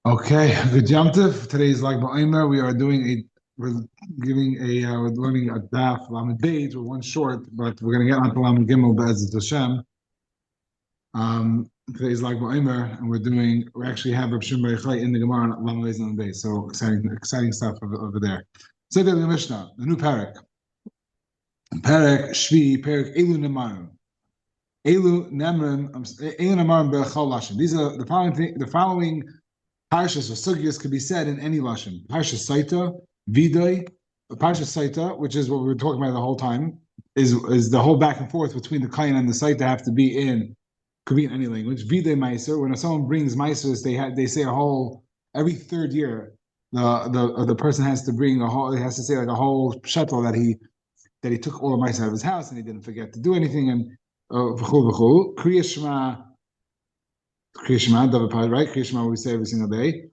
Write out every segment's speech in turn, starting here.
Okay, good Yom Tov. Today is like Ba'omer. We're we're learning a Daf Lamed Beis. We're one short, but we're going to get onto Lamed Gimel Be'ezus Hashem. Today is like Ba'omer, and we actually have Reb Shimon Bar Yochai in the Gemara on Lamed Beis and Lamed Beis. So exciting stuff over there. Say the Mishnah, the new parak. Parak Shvi, parak Elu Nemarim. Elu Nemarim Be'echol Lashon. These are the following Parshas or sugyas could be said in any lashon. Parshas Sotah, Vidoi, Parshas Sotah, which is what we were talking about the whole time, is the whole back and forth between the Kain and the Sotah have to be could be in any language. Vidoi Meiser, when someone brings Meisers, they say a whole every third year. The person has to bring he has to say like a whole shuttle that he took all the Meiser out of his house and he didn't forget to do anything and v'chul. Kriya Shema, right? Kriya Shema we say every single day,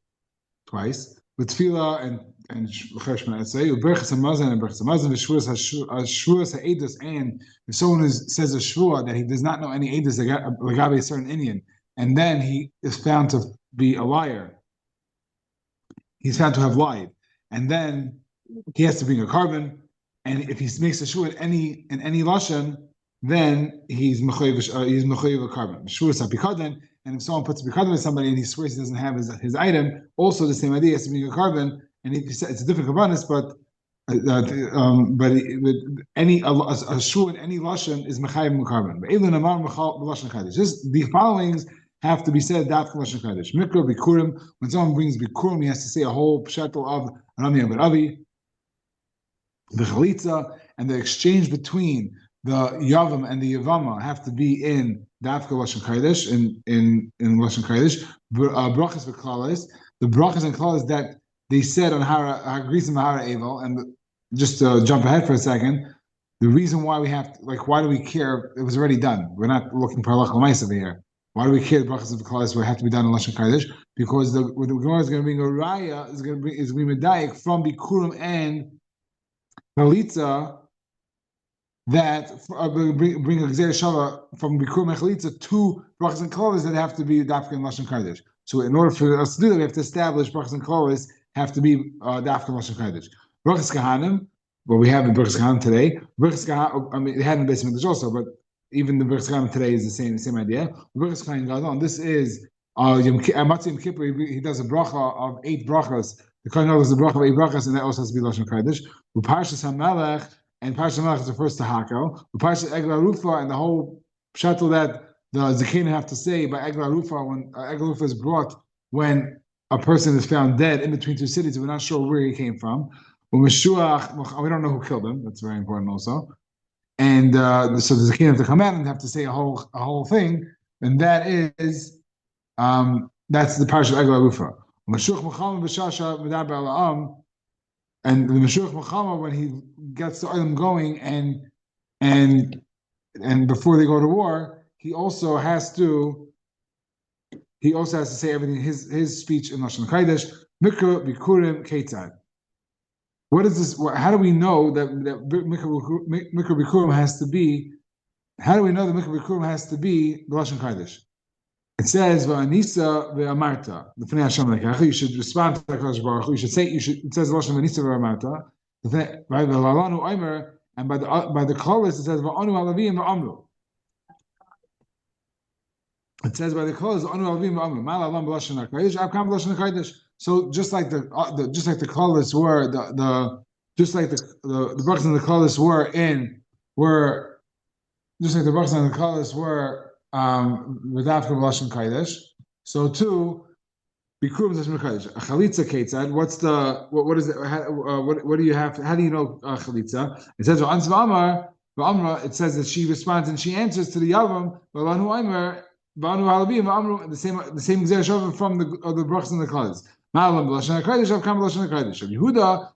twice. With Tefillah and Cheshma, I'd say. Uberchas Hamazon and Berchas Hamazon, Shvuas Ha'edus, and if someone says a Shvua that he does not know any Edus Lagabe a certain Indian, and then he is found to be a liar, he's found to have lied, and then he has to bring a carbon, and if he makes a Shvua in any lashon, then he's mechayiv a carbon. Shvuas Ha'pikaden. And if someone puts a bikadon with somebody and he swears he doesn't have his item, also the same idea, he has to bring a carbon, and it's a different karbanis, but a shul in any lashon is mechayim carbon. But the followings have to be said dafka lashon kadosh. Mikra bikurim. When someone brings bikurim, he has to say a whole shuttle of Rami Abaravi, the chalitza, and the exchange between the Yavam and the Yavama have to be in Dafka Lashon Kodesh, in Lashon Kodesh. Brachas v'klalos, the brachas and klalos that they said on Hara Grisim Hara Evel, and just to jump ahead for a second, the reason why we have why do we care? It was already done. We're not looking for halakha l'maisa over here. Why do we care? The brachas and klalos will have to be done in Lashon Kodesh because the Gemara is going to bring a raya is going to be medayik from Bikurim and Chalitza. That bring a Gzeir Shava from Bikur Mechalitza to Brachas and Klolis that have to be Dafka and Lashon Kodesh. So in order for us to do that, we have to establish Brachas and Klolis have to be Dafka and Lashon Kodesh. Brachas Kahanim, what we have in Brachas Kahanim today, Brachas Kahanim, I mean, it had in the basement also, but even the Brachas Kahanim today is the same idea. Brachas Kahanim Gadol, this is Matzah Yom Kippur, he does a bracha of 8 brachas. The Kohen does a bracha of 8 brachas, and that also has to be Lashon Kodesh. Parshas HaMelech, and Parsha Melech is refers to Hakel. Parsha Egla Rufa and the whole shuttle that the Zakin have to say by Egla Rufa when Egla Rufa is brought when a person is found dead in between two cities, we're not sure where he came from. We don't know who killed him. That's very important also. And so the Zakin have to come out and have to say a whole thing, and that is that's the Parsha Egla Rufa. And the Mashiach Muhammad, when he gets the Olam going and before they go to war, he also has to say everything his speech in Lashon Kodesh. Mikra Bikurim Ketzad. What is this? How do we know that Mikra Bikurim has to be? How do we know that Mikra Bikurim has to be the Lashon Kodesh? It says V'anisa ve'amarta. The Fnei Hashem lekecha. You should respond to the Hakadosh Baruch Hu. You should say. It says Lashon V'anisa ve'amarta. V'lalanu Omer, and by the Klolis it says V'anu Alavim V'amru. It says by the Klolis V'anu Alavim V'amru. Ma'alavam b'Lashon Hakodesh. Avkam b'Lashon Hakodesh. So just like the Klolis were the brachas and the Klolis were just like the brachas and the Klolis were. V'dafka b'Lashon Kodesh. So too, Bikurim Lashon Kodesh. Chalitza Ketzad. What is it? What do you have? How do you know Chalitza? It says V'amra. It says that she responds and she answers to the Yavam. V'lanu Aimer V'anu Halabim V'amru. The same Gzeir Shava from the brachas and the Kodesh. Ma'alam b'Lashon Kodesh. Avkam b'Lashon Kodesh. Yehuda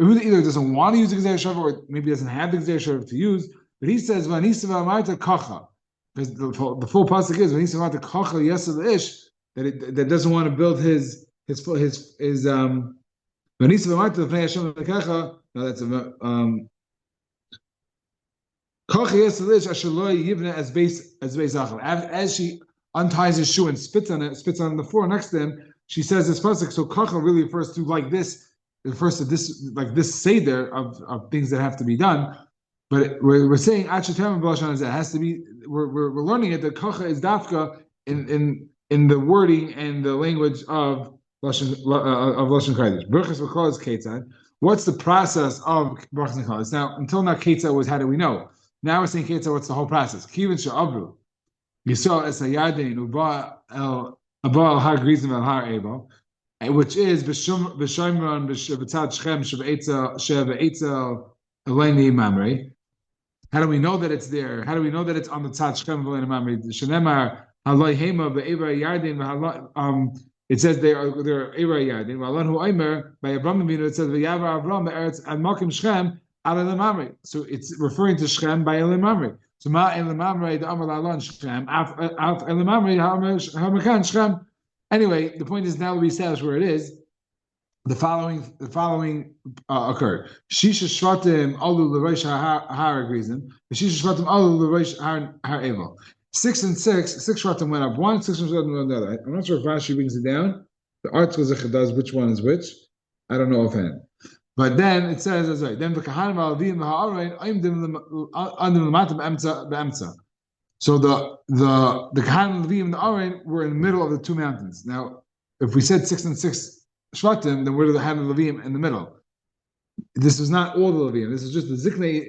either doesn't want to use the Gzeir Shava or maybe doesn't have the Gzeir Shava to use. But he says, "V'anisa v'amarta kacha," because the full pasuk is "V'anisa v'amarta kacha yesel ish," that doesn't want to build his v'anisa v'amarta v'nei Hashem v'kecha. No, that's kacha yesel ish asher lo yivna as beis zachar. As she unties his shoe and spits on the floor next to him, she says this pasuk. So kacha really refers to like this. It refers to this like this seder of things that have to be done. But we're saying achatem b'lashon hazeh. It has to be. We're learning it that kacha is dafka in the wording and the language of lashon kodesh. Berachas v'kol is ketzad. What's the process of berachas v'kol? Now, until now, ketzad was how do we know? Now we're saying ketzad. What's the whole process? Kivin she'avru yisrael es hayardein uba el har grizim el har ebo, which is b'shomron b'tzad shchem shebe'etzel eleni mamrei. How do we know that it's there? How do we know that it's on the tzad shchem eleni mamrei? Shenemar haloi hema be'eva yardin. It says they're eva yardin. V'alon hu omer by Abraham Avinu. It says v'yavar Abraham be'eretz ad malkim shchem al eleni mamrei. So it's referring to shchem by eleni mamrei. So ma eleni mamrei the amar lalon shchem af eleni mamrei ha'mekan shchem. Anyway, the point is now that we establish where it is. The following occurred. Shisha shvatim alu l'rosh har grizim. Shisha shvatim alu l'rosh har evel. 6 and 6 shvatim went up one, 6 shvatim went up the other. I'm not sure if Rashi brings it down. The article does which one is which. I don't know offhand. But then it says that's right. Then the kahanim alavim ha'arein aimdim under the matam be'emtza. So the kahanim alavim and the arein were in the middle of the two mountains. Now, if we said 6 and 6 shvatim, then where do the hand of the Levim in the middle? This is not all the Levim. This is just the ziknei.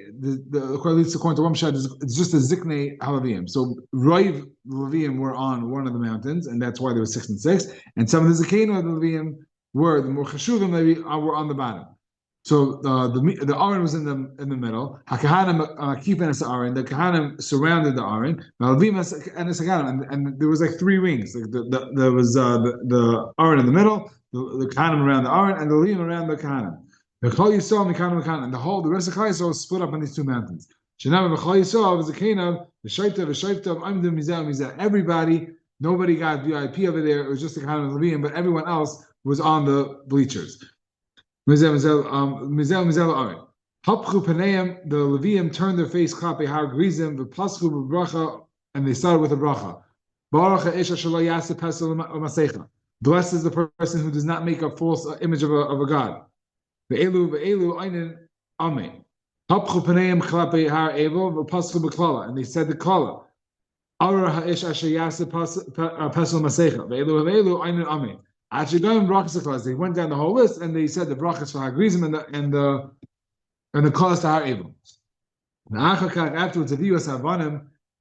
According to Ramshad, it's just the ziknei halavim. So Roiv Levim were on one of the mountains, and that's why there was 6 and 6. And some of the zakenu of the Levim were the more chashuvim were on the bottom. So the Aron was in the middle. Hakahanim kifen as Aron. The Kahanim surrounded the Aron. And there was like 3 rings. Like there was the Aron in the middle, the Kahanim around the Aron, and the Levim around the Kahanim. The Chol Yisrael and the Kahanim, and the rest of Chol Yisrael was split up on these 2 mountains. Shenam Chol Yisrael was a Kahanim. The Shaitav, Amdim Mizah. Everybody, nobody got VIP over there. It was just the Kahanim and Levim, but everyone else was on the bleachers. Mizel Aron. Hapchu Paneim, the Levium turned their face klape har grizim, the paschu b'bracha, and they started with a bracha. Baruch ha'isha shelo yaseh pesel u'masecha. Blessed is the person who does not make a false image of a god. Ve'elu einin amen. Hapchu Paneim klape har evo, v'paschu b'klala, and they said the klala. Ara ha'ish asher yaseh pesel u'masecha. Ve'elu einin amen. Actually, they went down the whole list and they said the brachas for hagrizim and the kolas to har evil. Afterwards,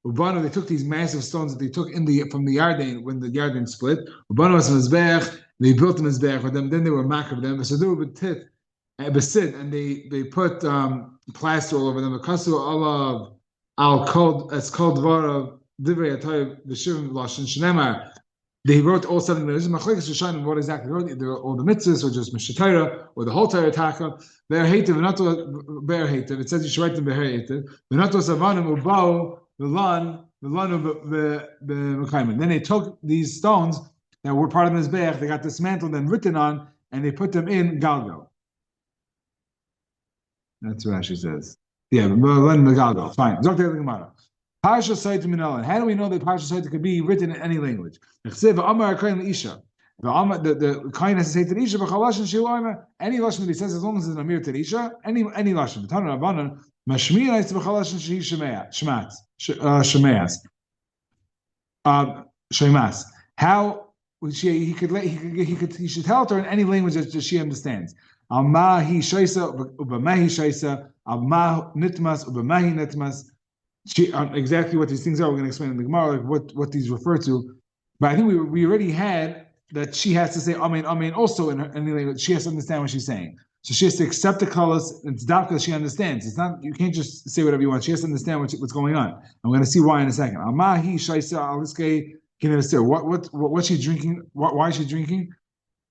Ubanu, they took these massive stones that they took from the Yarden when the Yarden split. Ubanu was mizbech. They built a mizbech for them. Then they were mak of them. So they were besit, and they put plaster all over them. Kasu alav al kol as kol dvarav divrei atayv v'shivim lashon shnemar. They wrote all 7 mitzvahs. Machlekes Rishonim what exactly wrote. Either all the mitzvahs, or just Mishnah or the whole Torah Taka. Be'er hativ, be'er hativ. It says you should write them be'er hativ. V'nato savanim ubao v'lanu be'mekayim. Then they took these stones that were part of the mizbeach. They got dismantled and written on, and they put them in galgal. That's what Rashi says. Yeah, galgal. Fine. Zok the Gemara. Parsha Sotah Minalan. How do we know that Parsha Sotah could be written in any language? The Kain has to say to the Isha, any lashon that he says, as long as it's an amir to the Isha, any lashon. Mashmir is b'chalashin shehi shemas. How he should tell it to her in any language that she understands. Al ma hi shaisa ubamahi shaisa al ma nitmas ubamahi nitmas. Exactly what these things are, we're going to explain in the Gemara, like what these refer to. But I think we already had that she has to say Amen, Amen also in any language. She has to understand what she's saying. So she has to accept the colors. It's dafka that she understands. It's not, you can't just say whatever you want. She has to understand what's going on. I'm going to see why in a second. Amahi shaisa aliske kinevastir. What's she drinking? Why is she drinking?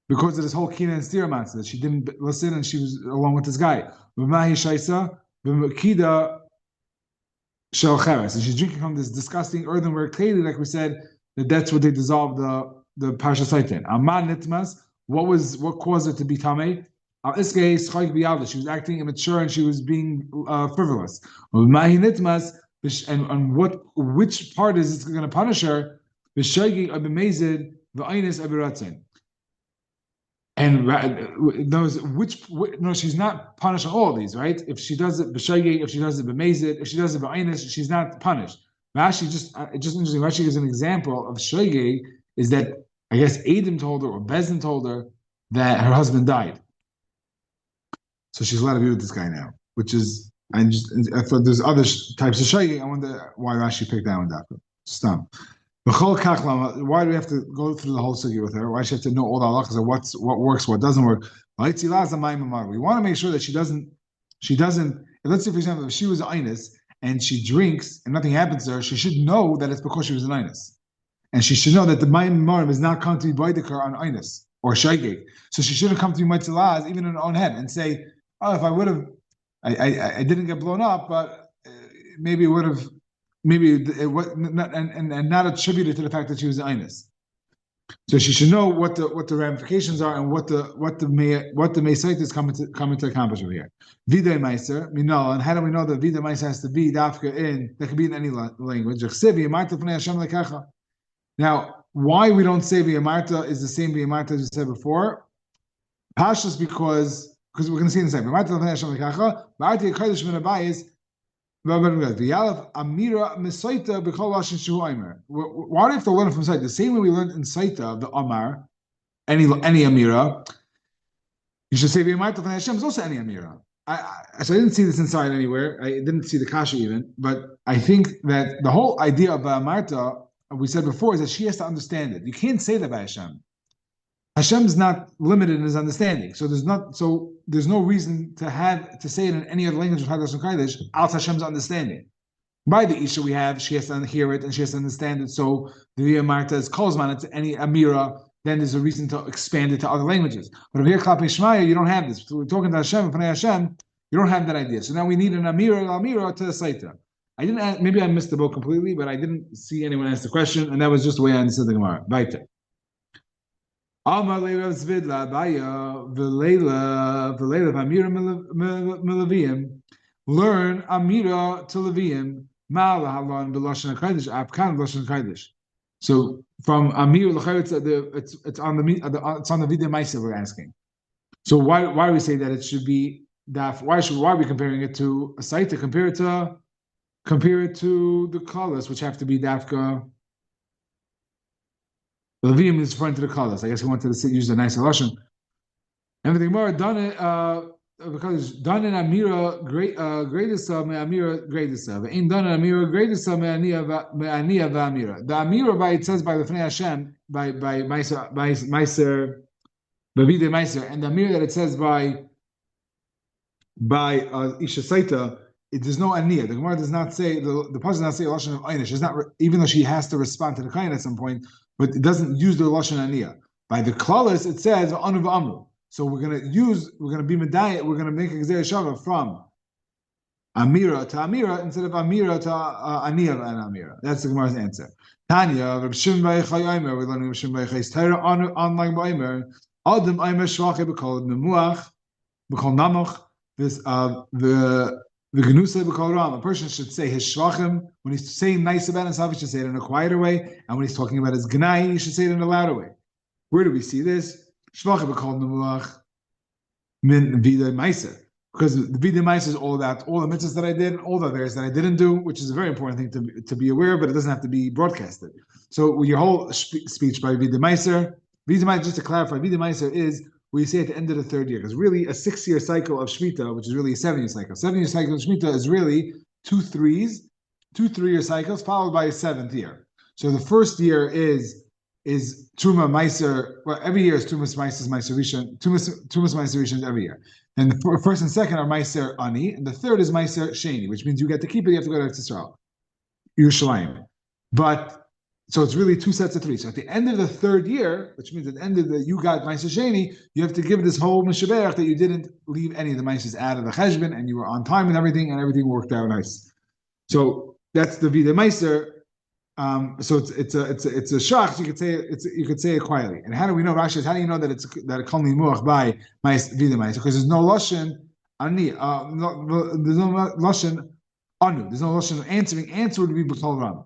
Because of this whole kina and stira matzah that she didn't listen and she was along with this guy. Amahi shaisa b'mekida. And she's drinking from this disgusting earthenware clay, like we said, that's what they dissolved the Parsha Sotah. Aman nitmas, what caused it to be tamei? She was acting immature and she was being frivolous. And which part is it going to punish her? V'shoigig abimezid v'aynis abiratzin. And those no, she's not punished on all of these, right? If she does it b'shoigig, if she does it b'mezid, if she does it b'aynis, she's not punished. Rashi just interesting. Rashi gives an example of shoigig is that I guess Adam told her or Bezdin told her that her husband died, so she's allowed to be with this guy now, which is I thought there's other types of shoigig. I wonder why Rashi picked that one. Stop. Why do we have to go through the whole sugi with her? Why does she have to know all the halachas of what works, what doesn't work? We want to make sure that she doesn't. Let's say, for example, if she was an inus and she drinks and nothing happens to her, she should know that it's because she was an inus, and she should know that the mayim marim is not come to be boidikar on inus or shaygig. So she shouldn't come to be mitzvahs even in her own head and say, "Oh, if I would have, I didn't get blown up, but maybe it would have." Maybe it was not, and not attributed to the fact that she was an inus. So she should know what the ramifications are and what the meisait is coming to accomplish over here. Videi meiser minol, and how do we know that videi meiser has to be dafka in? That could be in any language. Now, why we don't say v'yamarta is the same v'yamarta as we said before? Pashas because we're going to see in a second. V'yamarta l'fnei Hashem l'kacha. V'arti yekaydish min abayis. Why do we have to learn from Sotah? The same way we learned in Sotah, the Amar, any Amira, you should say V'yamarta L'fnei Hashem is also any Amira. So I didn't see this inside anywhere. I didn't see the Kasha even, but I think that the whole idea of V'yamarta, we said before, is that she has to understand it. You can't say that by Hashem. Hashem is not limited in his understanding, so there's no reason to say it in any other language of Hadash and Kaidish out Hashem's understanding. By the Isha she has to hear it and she has to understand it. So the V'yamarta is Kozman, it's any Amira, then there's a reason to expand it to other languages. But over here, Klapei Shmaya, you don't have this. We're talking to Hashem, Pnei Hashem, you don't have that idea. So now we need an Amira to the Sotah. Maybe I missed the book completely, but I didn't see anyone ask the question, and that was just the way I understood the Gemara. Baita. Amar le'Rav Zvidla Abaya v'Leila v'Amira Milavim. Learn Amira to Leviim Ma'al Halon b'Lashon HaKodesh Apkan b'Lashon HaKodesh. So from Amir it's on the Vidya Maisa we're asking. So why do we say that it should be daf? Why are we comparing it to a Sotah? Compare it to the colors, which have to be dafka. The Levium is referring to the colors. I guess he wanted to use a nicer lashon. Everything more done it because done in Amira greatest of Amira greatest of ain't done in Amira greatest of Me'aniya v'Amira. The Amira by it says by the Fnei Hashem by Meiser Bavide Meiser, and the Amira that it says by Isha Sotah. There's no aniyah. The Gemara does not say the person does not say a lashon of einish. She's not, even though she has to respond to the kain at some point, but it doesn't use the lashon aniyah. By the klalis, it says anu v'amru. So we're gonna be medayet. We're gonna make a gzera shava from amira to amira instead of amira to aniyah and amira. That's the Gemara's answer. Tanya, Reb Shimon bar Yochai Omer. We're learning Reb Shimon bar Yochai's Torah online by Omer. Adam Omer shvachei b'kol nemuach b'kol namoch. This the Genusa b'kol ram. A person should say his shvachim when he's saying nice about himself. He should say it in a quieter way, and when he's talking about his gnai, he should say it in a louder way. Where do we see this? Shvachim b'kol nemuach min videi meiser, because the videi meiser is all about all the mitzvahs that I did and all the others that I didn't do, which is a very important thing to be aware of, but it doesn't have to be broadcasted. So your whole speech by videi meiser, just to clarify, videi meiser is we say at the end of the third year, because really a 6-year cycle of Shemitah, which is really a 7-year cycle. 7-year cycle of Shemitah is really 2 3-year cycles followed by a 7th year. So the first year is Truma Meiser. Well, every year is Tumas Meiser Meiser Rishon. Tumas Meiser Rishon every year. And the first and second are Meiser Ani, and the third is Meiser Sheni, which means you get to keep it. You have to go to Eretz Yisrael, Yerushalayim. But so it's really 2 sets of 3. So at the end of the third year, which means at the end of you got Meiser Sheni, you have to give this whole Meshaberach that you didn't leave any of the Meisers out of the Cheshbon, and you were on time and everything worked out nice. So that's the Videi Meiser. So it's a shach. So you could say it quietly. And how do we know? Rashi, how do you know that it kol nimuach by Videi Meiser? Because there's no lashon ani. There's no lashon anu. There's no lashon answering. Answer would be b'kol ram.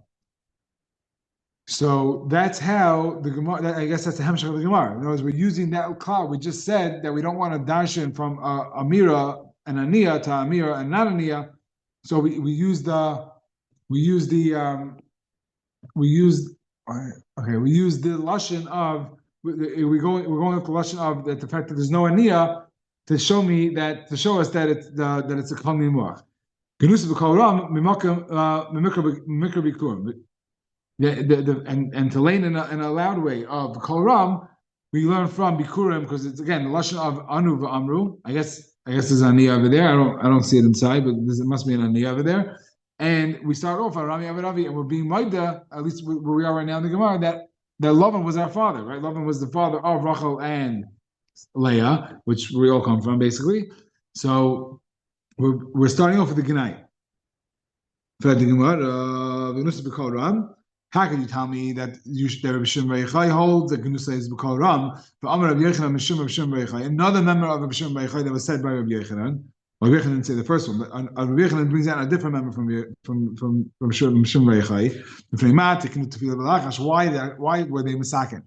So that's how the Gemara. I guess that's the hemshach of the Gemara. In other words, we're using that cloud. We just said that we don't want to darshan from Amira and Aniya to Amira and not Aniya. So we use the we use the we use okay we use the lashon of we're going with the lashon of that the fact that there's no Aniya to show us that it's a kal mimuach. Genus b'kol ram mimakam mimikra bikurim. And to lane in a loud way of Kol Ram, we learn from Bikurim because it's again the lashon of Anu v'Amru. I guess there's an Aniyah over there. I don't see it inside, but it must be an Aniyah over there. And we start off on Rami Avaravi, and we're being Maida, at least where we are right now in the Gemara, that Lavan was our father, right? Lavan was the father of Rachel and Leah, which we all come from basically. So we're starting off with the Genai. For the Gemara, B'Kol Ram. How can you tell me that Rabbi Shimon Bar Yochai holds that Genusa is B'Kol Ram? But Amar Rabbi Yochanan Mishum Rabbi Shimon Bar Yochai, another member of Rabbi Shimon Bar Yochai that was said by Rabbi Yochanan. Rabbi Yochanan didn't say the first one, but Rabbi Yochanan brings out a different member from Shimon Bar Yochai. Why were they misaken?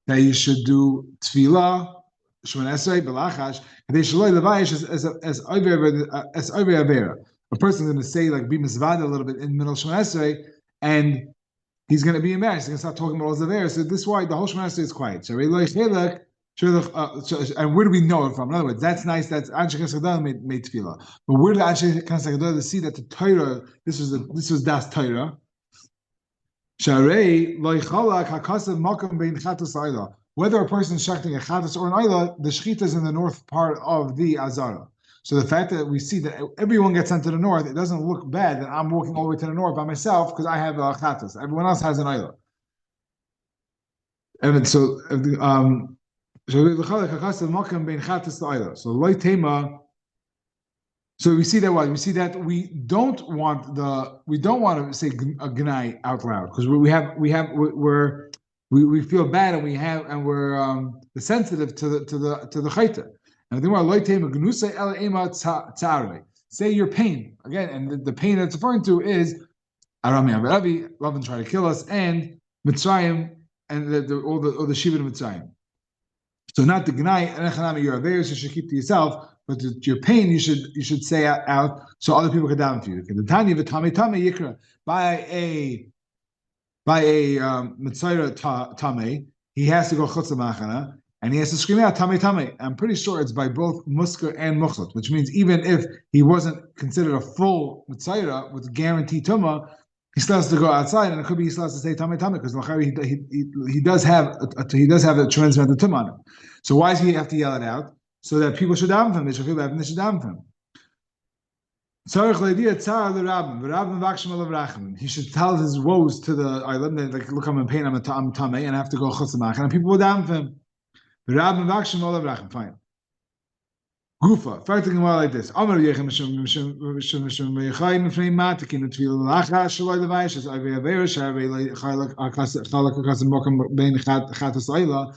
That you should do tefillah Shemon Esrei b'lachash. They should levayish as avera. A person is going to say like be misvada a little bit in the middle of Shemon Esrei, and he's going to be embarrassed. He's going to start talking about all the Zavera. So this is why the whole Shemon Esrei is quiet. And where do we know it from? In other words, that's nice. That's Anshe Kasagadol made tefillah. But where did Anshe Kasagadol to see that the Torah? This was Das Torah. Whether a person is shechting a chatas or an ayla, the shechita is in the north part of the azara. So the fact that we see that everyone gets sent to the north, it doesn't look bad that I'm walking all the way to the north by myself because I have a chatas. Everyone else has an ayla. And so, so we see that what we see that we don't want to say a gnai out loud because we feel bad and we're sensitive to the chayta. And the say your pain again, and the pain that's referring to is Arami Averavi, love and try to kill us, and Mitzrayim, and all the Shibud of Mitzrayim. So not the Gnai and Echanami, you're Averis, you should keep to yourself, but your pain you should say out so other people can down for you. The Tanya v'Tame Yikra by a Mitzrayim Tame, he has to go Chutz Machana. And he has to scream out Tame Tame. I'm pretty sure it's by both Musker and Muchlat, which means even if he wasn't considered a full Mitzayra with guaranteed Tumah, he still has to go outside, and it could be he still has to say Tame Tame because he does have a tremendous amount of Tumah on him. So why does he have to yell it out? So that people should daven for him. They should feel bad and they should daven for him. He should tell his woes to the island, like, look, I'm in pain, I'm Tame, and I have to go Chutzamach, and people will daven for him. Fine. Gufa, fighting him like this. Amar Yechem Mishum Meychai Mifnei Matikin and Tvil Lacha Shaloi Levayish as Avei Averish Avei Chalak Akasim Mokam Bein Chatas Ayla.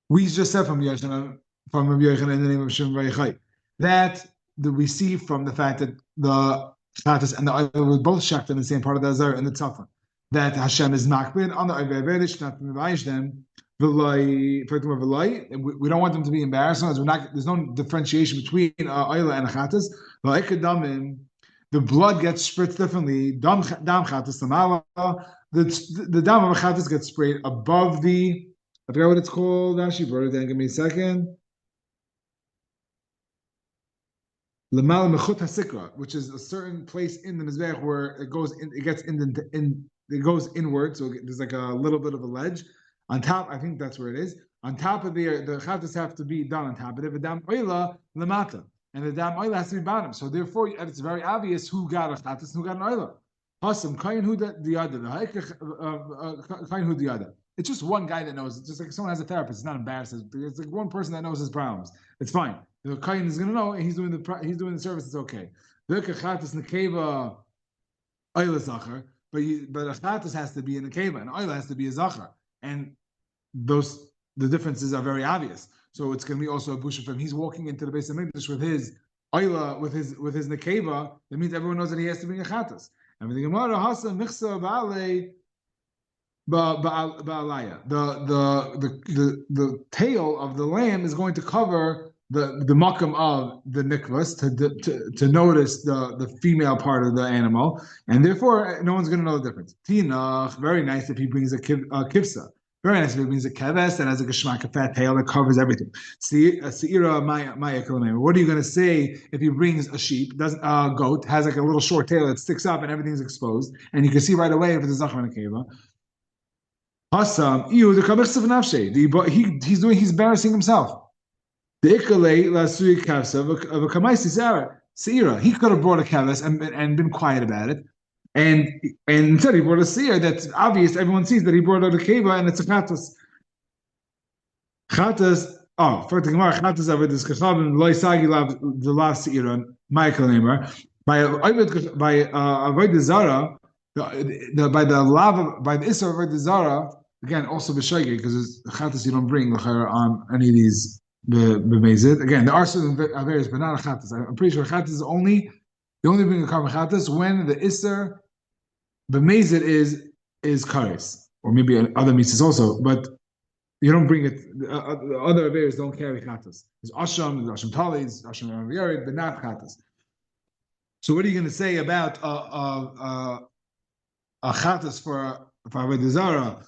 We just said from Rabbi Yochanan in the name of Shem Meychai that we see from the fact that the Chatas and the Ayla were both shaked in the same part of the Azar and the Tzafan that Hashem is makbid on the Avei Averish not to Mevayish them. We don't want them to be embarrassed. There's no differentiation between Ayla and a Chatas. The blood gets spritzed differently. Dam Chatas Tamala. The dam of a Chatas gets sprayed above the. I forgot what it's called. Actually, brought it down. Give me a second. Lamal Mechut Hasikra, which is a certain place in the Mizbeach where it goes in. It gets it goes inward. So there's like a little bit of a ledge. On top, I think that's where it is. On top of the chatas have to be done on top of it. The dam oila lamata, and the dam oila has to be bottom. So therefore, it's very obvious who got a chatas and who got an oila. Hasam kain hu the other, kain hu the other. It's just one guy that knows. It's just like someone has a therapist. It's not embarrassed. It's like one person that knows his problems. It's fine. The kain is going to know, and he's doing the service. It's okay. The chatas nekeva oila zachar, but a chatas has to be in the keva, and oila has to be a zachar. And the differences are very obvious. So it's going to be also a busha for him. He's walking into the base of Mikdash with his oila, with his nekeva. That means everyone knows that he has to bring a chatas. And the Gemara Hasan Michsa Vale ba'alaya. The tail of the lamb is going to cover the makam of the nikvas to notice the female part of the animal, and therefore no one's going to know the difference. Tinach, very nice if he brings a kivsa. Very nice if he brings a keves that has a geshmak, a fat tail that covers everything. See, seira maya. What are you going to say if he brings a sheep, doesn't goat, has like a little short tail that sticks up and everything's exposed, and you can see right away if it's a zachar and a keva. Hassam, the kabechsav nafshe. He's embarrassing himself. The ikale lasui kavsa of a kamaisi seira. He could have brought a kavas and been quiet about it. And instead he brought a seir that's obvious, everyone sees that he brought out a keva and it's a chatas. Chatas, for the Gemara, chatas of it is kachavim loy sagi lav the last seiran, Michael Nemer. By avoid zara, by the isra of avoid zara, again also b'shayge because chatas you don't bring on any of these b'mezid. Again, there are certain various, but not a chatas. I'm pretty sure chatas is only bring a carbon chatas when the isra b'mezid is kares, or maybe other mitzvahs also, but you don't bring it. Other averes don't carry chatas. There's asham, there's asham talis, asham yarid, but not chatas. So what are you going to say about a chatas for avodah zara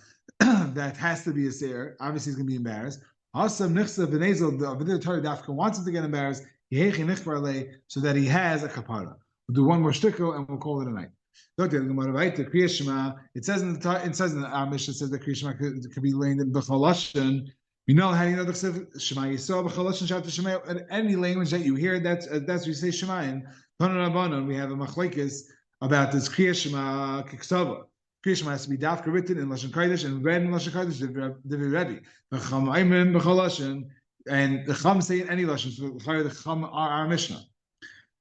that has to be a seir? Obviously, he's going to be embarrassed. Asam nichsa v'nezel the avodah Torah dafka wants him to get embarrassed. So that he has a kapara. We'll do one more shtickle and we'll call it a night. It says in the Mishnah says that Kriya Shema could be learned in B'chalashan. You know how you know the Shema Yisrael B'chalashan Shat Shema in any language that you hear. That's what you say Shema in. We have a machlekes about this Kriya Shema Kiksava. Kriya Shema has to be dafka written in Lashon Kodesh and read in Lashon Kodesh. Divrei Rebbe. V'cham Aymin B'chalashan, and the Cham say in any Lashon. So the Cham are our Mishnah.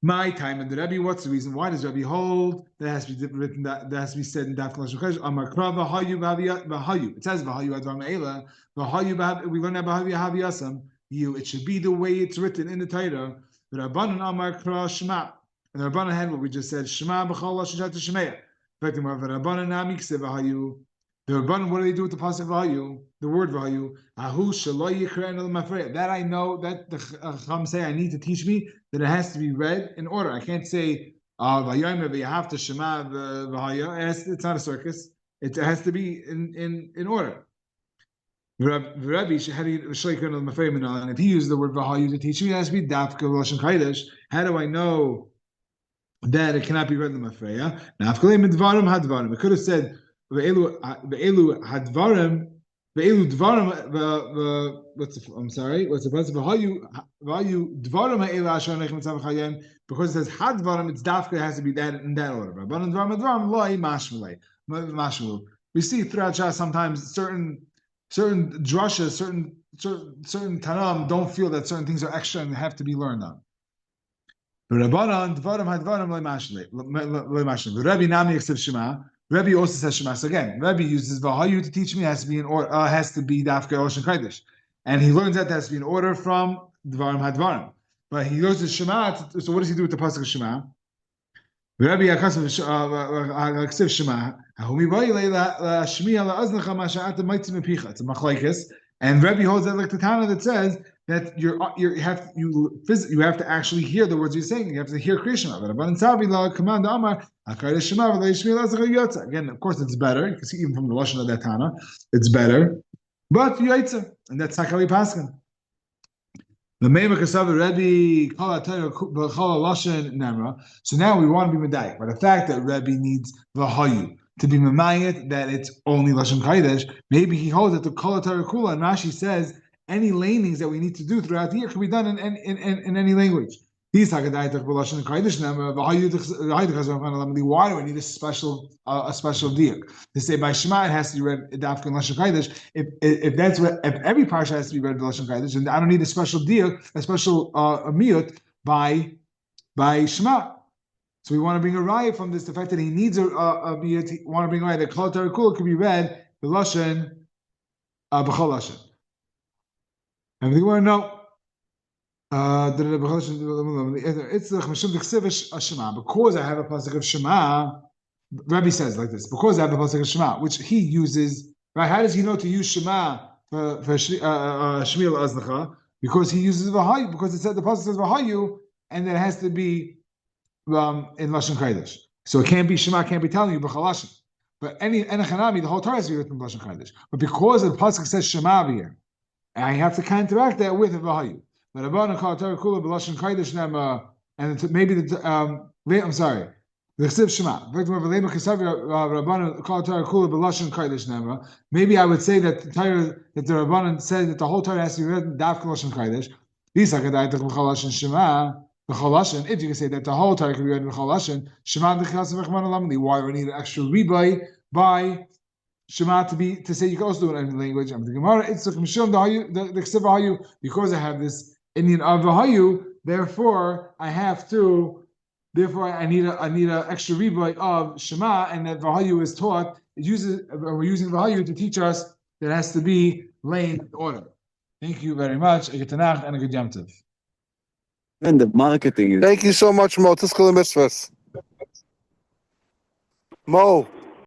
My time and the Rebbe, what's the reason? Why does Rebbe hold that has to be written, that has to be said in Daf Lashon Kodesh? Amar Kra v'hayu v'hayu. It says v'hayu advar me'ela. V'hayu we learn about v'hayu haviyasam. It should be the way it's written in the Torah. The Rabbanan Amar Kra Shema. And the Rabbanan had what we just said. Shema b'chol lashon shat shemeya. In fact, the Rabbanan namikse v'hayu. The Rabbanan, what do they do with the pasuk v'hayu? The word v'hayu. Ahu shelo yikra el mafreya. That I know, that the Chacham say I need to teach me that it has to be read in order. I can't say v'hayoyim v'yahavta shema v'hayu. It's not a circus. It has to be in order. Rabbi, and if he used the word v'hayu to teach me, it has to be dafka v'lashon kodesh. How do I know that it cannot be read in the mafreya? Nafkalei midvarim hadvarim. It could have said ve'elu hadvarim, ve'elu dvarim. I'm sorry. What's the place? V'hayu dvarim ha'ela asher nechem mitzav chayim. Because it says hadvarim, it's dafka. It has to be that in that order. Rabbanan dvarim loy mashmulei. We see throughout Shas sometimes certain drushes, certain tanam don't feel that certain things are extra and have to be learned on. Rabbi Nami accepts Shema. Rabbi also says Shema. So again, Rabbi uses Vahayu to teach me has to be in order, has to be Dafka Lashon Kodesh, and he learns that has to be in order from Dvarim Hadvarim. But he goes to Shema. So what does he do with the pasuk of Shema? Rabbi accepts Shema. It's a machlekes, and Rabbi holds that like the Tana that says that you have to actually hear the words you're saying. You have to hear Kriya Shema. Again, of course, it's better. You can see even from the lashon of that Tana, it's better. But yaitza, and that's Sakali Paskin. The Meimah Kasav Rebbe Kala Torah Kala Lashon Nemra. So now we want to be medayik, but the fact that Rebbe needs Vahayu to be memayit that it's only Lashon Kodesh, maybe he holds it to Kala Torah Kula, and Rashi says any lanings that we need to do throughout the year can be done in any language. These Hakadai Torah Lashon Kodesh Nemra Vahayu. Why do I need a special diak? To say by Shema it has to be read Dafka in Lashon Kodesh. If every parsha has to be read in Lashon Kodesh, and I don't need a special diak, a special miyut by Shema. So we want to bring a raya from this, the fact that he needs a miyut. We want to bring a raya that Kol Torah Kul could be read the Lashon B'chol Lashon. Everything we want to know. Because I have a pasuk of Shema, Rabbi says like this, because I have the pasuk of Shema, which he uses, right? How does he know to use Shema for Shmiel Azlacha? Because he uses Vahayu, because it said the pasuk says Vahayu, and then it has to be in Lashon Kodesh. So it can't be Shema, can't be telling you B'chalashin. But any Enochanami, the whole Torah has to be written in Lashon Kodesh. But because the pasuk says Shema here, I have to counteract that with a Vahayu. But Rabbanan call Torah Kula B'Lashon Kodesh Nema, and maybe the I'm sorry. The Chsiv Shema. Maybe I would say that the Torah, that the Rabbanan said that the whole Torah has to be written Daf Lashon Kodesh. If you can say that the whole Torah can be written B'Chalashin, Shema why do we need an extra rebuy by Shema to say you can also do it in any language? I'm the Gemara. It's the Chsiv Hayu, because I have this Indian of Hayu. Therefore, I need an extra rebuy of Shema, and that Vahayu is taught. We're using Vahayu to teach us that it has to be laying in order. Thank you very much. A good Tanakh and a good Yom Tov. And the marketing is. Thank you so much, Mo. Tiskel Mitzvahs. Mo.